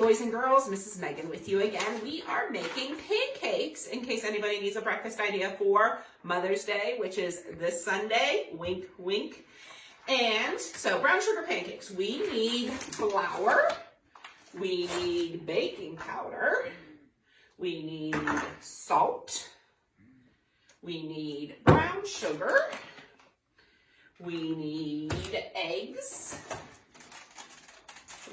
boys and girls, Mrs. Megan with you again. We are making pancakes in case anybody needs a breakfast idea for Mother's Day, which is this Sunday, wink, wink. And so brown sugar pancakes, we need flour, we need baking powder, we need salt, we need brown sugar, we need eggs,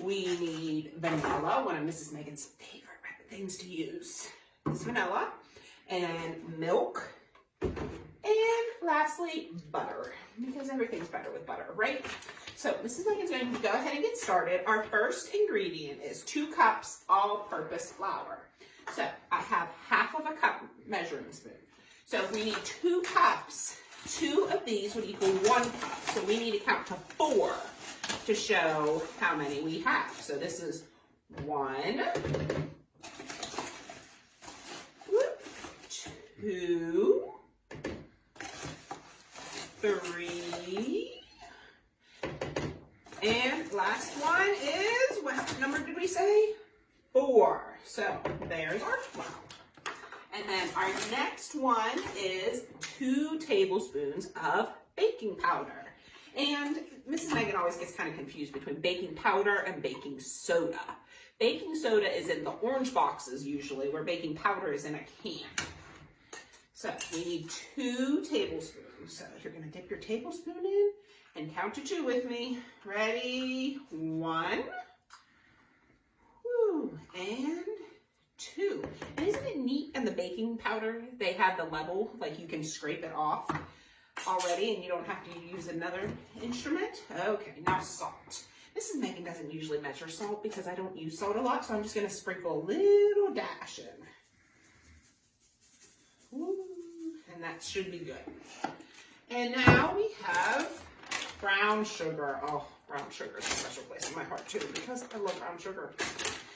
we need vanilla, one of Mrs. Megan's favorite things to use is vanilla, and milk, and lastly, butter, because everything's better with butter, right? So Mrs. Megan's going to go ahead and get started. Our first ingredient is 2 cups all-purpose flour. So I have half of a cup measuring spoon. So if we need 2 cups, 2 of these would equal 1 cup. So we need to count to 4 to show how many we have. So this is 1, 2, 3, and last one is, what number did we say? 4. So there's our flour. And then our next one is 2 tablespoons of baking powder. And Mrs. Megan always gets kind of confused between baking powder and baking soda. Baking soda is in the orange boxes usually, where baking powder is in a can. So we need 2 tablespoons. So you're going to dip your tablespoon in and count to 2 with me. Ready? 1, and 2. And isn't it neat in the baking powder, they have the level, like you can scrape it off already and you don't have to use another instrument. Okay, now salt. Mrs. Megan doesn't usually measure salt because I don't use salt a lot, so I'm just going to sprinkle a little dash in. Ooh, and that should be good. And now we have brown sugar. Oh, brown sugar is a special place in my heart too because I love brown sugar.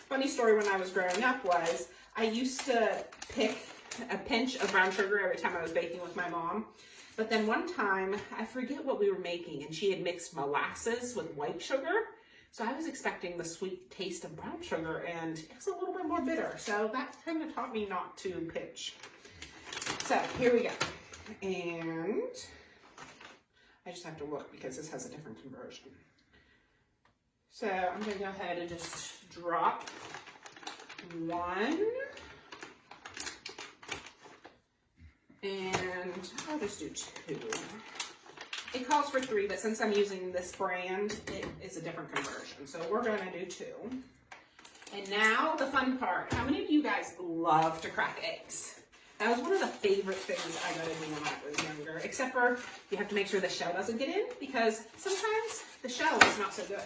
Funny story when I was growing up was I used to pick a pinch of brown sugar every time I was baking with my mom. But then one time, I forget what we were making, and she had mixed molasses with white sugar. So I was expecting the sweet taste of brown sugar, and it's a little bit more bitter. So that kind of taught me not to pinch. So here we go. And I just have to look because this has a different conversion. So I'm going to go ahead and just drop 1. And I'll just do 2. It calls for 3, but since I'm using this brand, it is a different conversion. So we're going to do 2. And now the fun part. How many of you guys love to crack eggs? That was one of the favorite things I got to do when I was younger, except for you have to make sure the shell doesn't get in because sometimes the shell is not so good.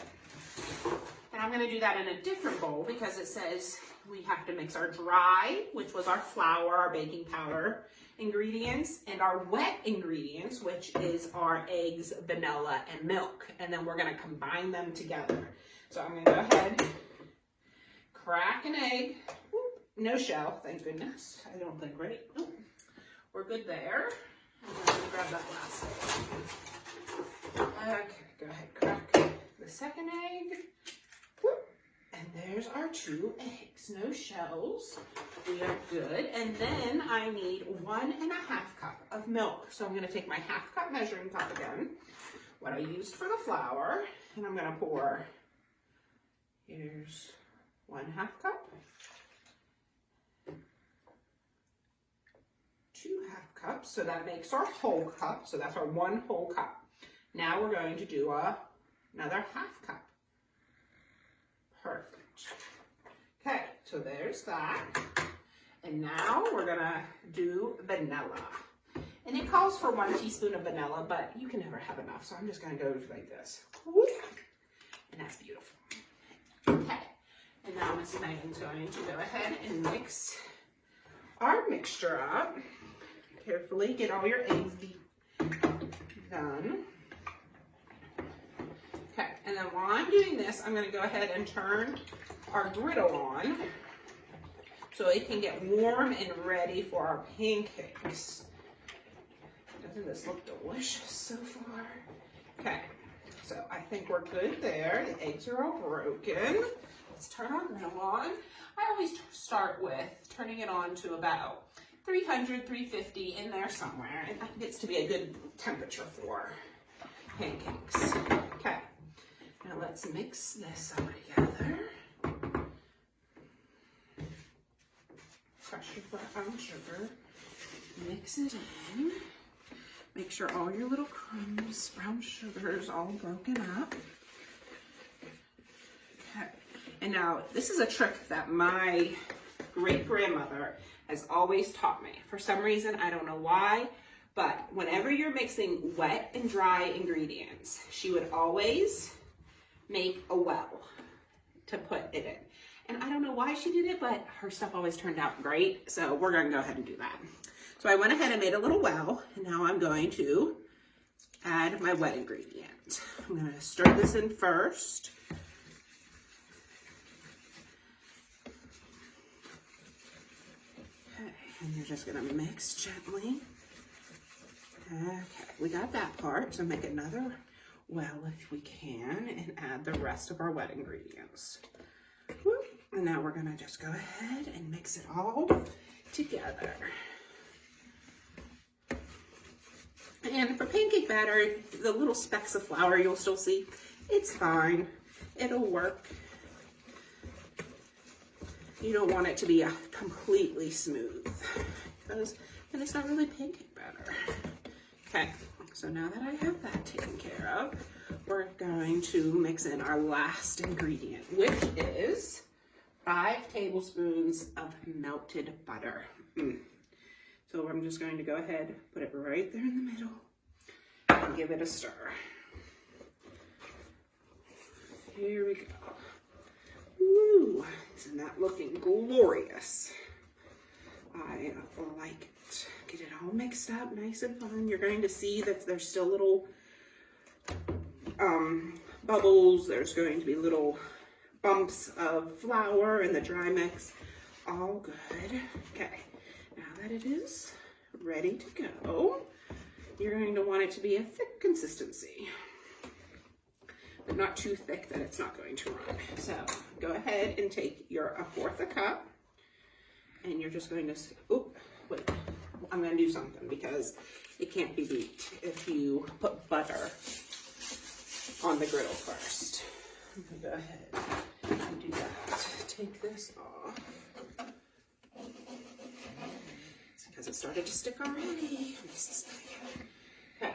And I'm going to do that in a different bowl because it says we have to mix our dry, which was our flour, our baking powder ingredients, and our wet ingredients, which is our eggs, vanilla, and milk. And then we're going to combine them together. So I'm going to go ahead, crack an egg. Oop, no shell, thank goodness. I don't think, right? Oop, we're good there. I'm going to grab that last egg. Okay, go ahead, crack the second egg. And there's our 2 eggs, no shells. We are good. And then I need 1½ cup of milk. So I'm going to take my ½ cup measuring cup again, what I used for the flour, and I'm going to pour, here's 1½ cup, 2 half cups, so that makes our whole cup. So that's our 1 whole cup. Now we're going to do another ½ cup. Perfect. Okay, so there's that. And now we're gonna do vanilla. And it calls for 1 teaspoon of vanilla, but you can never have enough. So I'm just gonna go like this. And that's beautiful. Okay, and now Mrs. Megan's going to go ahead and mix our mixture up. Carefully get all your eggs done. Okay, and then while I'm doing this, I'm going to go ahead and turn our griddle on so it can get warm and ready for our pancakes. Doesn't this look delicious so far? Okay, so I think we're good there. The eggs are all broken. let's turn our griddle on. I always start with turning it on to about 300, 350 in there somewhere, and that gets to be a good temperature for pancakes. Okay, now let's mix this all together. Crush your brown sugar, mix it in. Make sure all your little crumbs, brown sugar is all broken up. Okay, and now this is a trick that my great-grandmother has always taught me. For some reason, I don't know why, but whenever you're mixing wet and dry ingredients, she would always make a well to put it in. And I don't know why she did it, but her stuff always turned out great. So we're gonna go ahead and do that. So I went ahead and made a little well, and now I'm going to add my wet ingredient. I'm gonna stir this in first. Okay, and you're just gonna mix gently. Okay, we got that part, so make another well if we can, and add the rest of our wet ingredients. Whoop. And now we're gonna just go ahead and mix it all together. And for pancake batter, the little specks of flour you'll still see, it's fine, it'll work. You don't want it to be completely smooth, because then it's not really pancake batter. Okay, so now that I have that taken care of, we're going to mix in our last ingredient, which is 5 tablespoons of melted butter. So I'm just going to go ahead, put it right there in the middle, and give it a stir. Here we go. Woo! Isn't that looking glorious? I like it. Get it all mixed up, nice and fun. You're going to see that there's still little bubbles. There's going to be little bumps of flour in the dry mix. All good. Okay, now that it is ready to go, you're going to want it to be a thick consistency, but not too thick that it's not going to run. So go ahead and take your 1/4 cup, and you're just going to, oh, wait, I'm going to do something because it can't be beat if you put butter on the griddle first. I'm going to go ahead and do that. Take this off, because it started to stick already. Okay.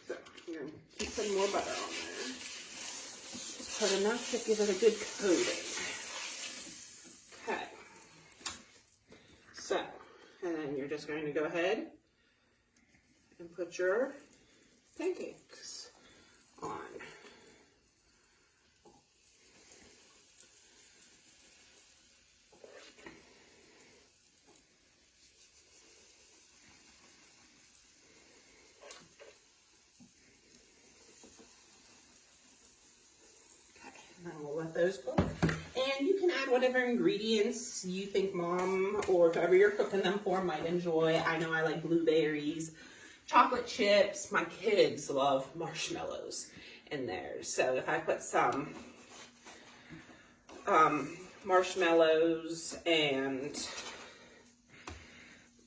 So I'm going to keep putting more butter on there. Just put enough to give it a good coating. Okay. So, and then you're just going to go ahead and put your pancakes on. And we'll let those cook. And you can add whatever ingredients you think mom or whoever you're cooking them for might enjoy. I know I like blueberries, chocolate chips. My kids love marshmallows in theirs. So if I put some marshmallows and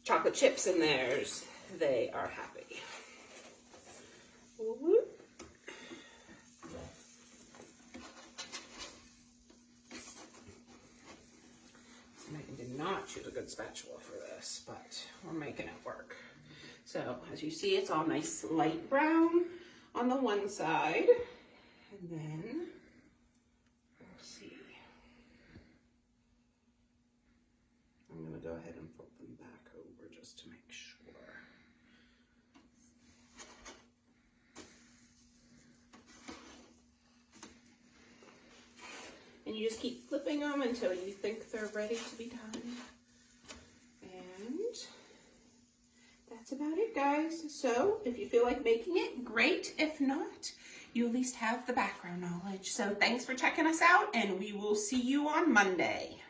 chocolate chips in theirs, they are happy. Whoop. I did not choose a good spatula for this, but we're making it work. So as you see, it's all nice light brown on the one side, and then we'll see. I'm going to go ahead and flip them back over just to make sure. And you just keep flipping them until you think they're ready to be done. And that's about it, guys. So if you feel like making it, great. If not, you at least have the background knowledge. So thanks for checking us out, and we will see you on Monday.